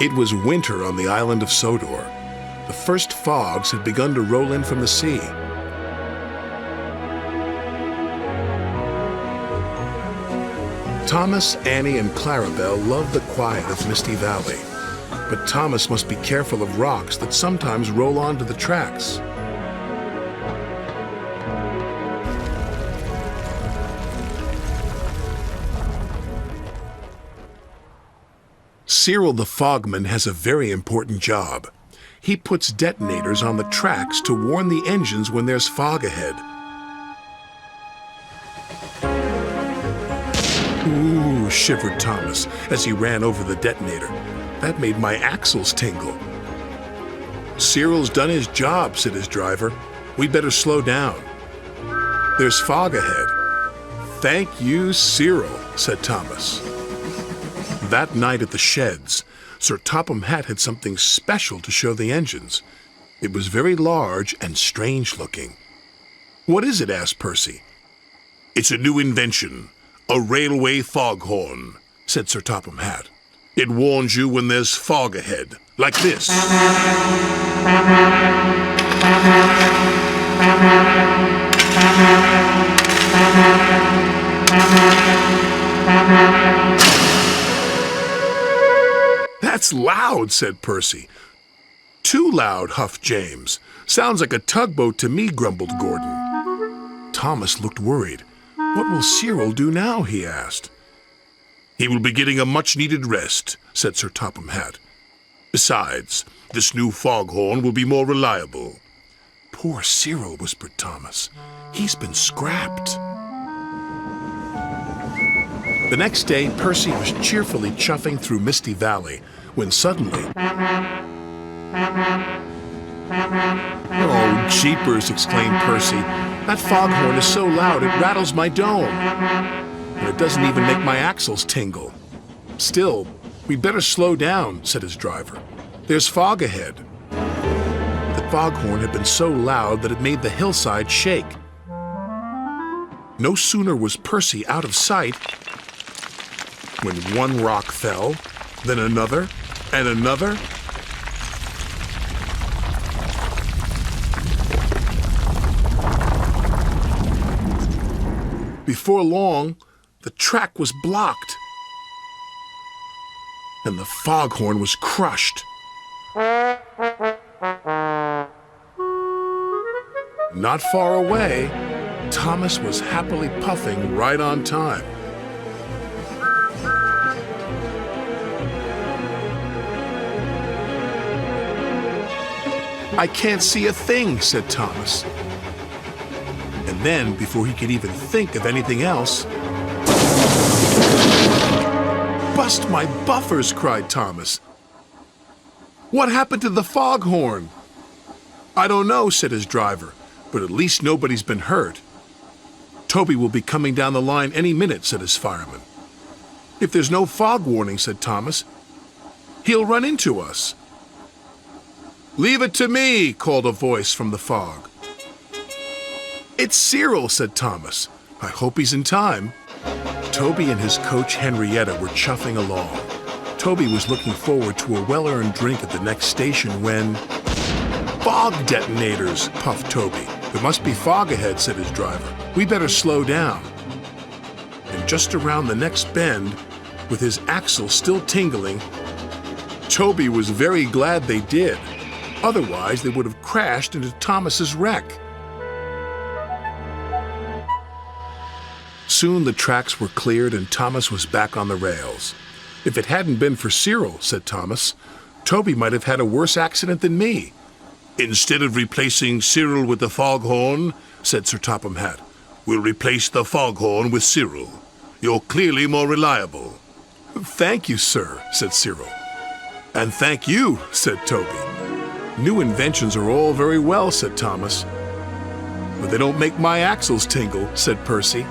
It was winter on the island of Sodor. The first fogs had begun to roll in from the sea. Thomas, Annie, and Clarabelle loved the quiet of Misty Valley. But Thomas must be careful of rocks that sometimes roll onto the tracks. Cyril the Fogman has a very important job. He puts detonators on the tracks to warn the engines when there's fog ahead. Ooh, shivered Thomas as he ran over the detonator. That made my axles tingle. Cyril's done his job, said his driver. We better slow down. There's fog ahead. Thank you, Cyril, said Thomas. That night at the sheds, Sir Topham Hatt had something special to show the engines. It was very large and strange looking. What is it? Asked Percy. It's a new invention, a railway foghorn, said Sir Topham Hatt. It warns you when there's fog ahead, like this. That's loud, said Percy. Too loud, huffed James. Sounds like a tugboat to me, grumbled Gordon. Thomas looked worried. What will Cyril do now? He asked. He will be getting a much-needed rest, said Sir Topham Hatt. Besides, this new foghorn will be more reliable. Poor Cyril, whispered Thomas. He's been scrapped. The next day, Percy was cheerfully chuffing through Misty Valley when suddenly... Oh, jeepers, exclaimed Percy. That foghorn is so loud it rattles my dome. And it doesn't even make my axles tingle. Still, we'd better slow down, said his driver. There's fog ahead. The foghorn had been so loud that it made the hillside shake. No sooner was Percy out of sight when one rock fell, then another, and another. Before long, the track was blocked, and the foghorn was crushed. Not far away, Thomas was happily puffing right on time. I can't see a thing, said Thomas. And then, before he could even think of anything else, bust my buffers, cried Thomas. What happened to the foghorn? I don't know, said his driver, but at least nobody's been hurt. Toby will be coming down the line any minute, said his fireman. If there's no fog warning, said Thomas, he'll run into us. Leave it to me, called a voice from the fog. It's Cyril, said Thomas. I hope he's in time. Toby and his coach Henrietta were chuffing along. Toby was looking forward to a well-earned drink at the next station when... Fog detonators, puffed Toby. There must be fog ahead, said his driver. We better slow down. And just around the next bend, with his axle still tingling, Toby was very glad they did. Otherwise, they would have crashed into Thomas's wreck. Soon the tracks were cleared and Thomas was back on the rails. If it hadn't been for Cyril, said Thomas, Toby might have had a worse accident than me. Instead of replacing Cyril with the foghorn, said Sir Topham Hatt, we'll replace the foghorn with Cyril. You're clearly more reliable. Thank you, sir, said Cyril. And thank you, said Toby. New inventions are all very well, said Thomas. But they don't make my axles tingle, said Percy.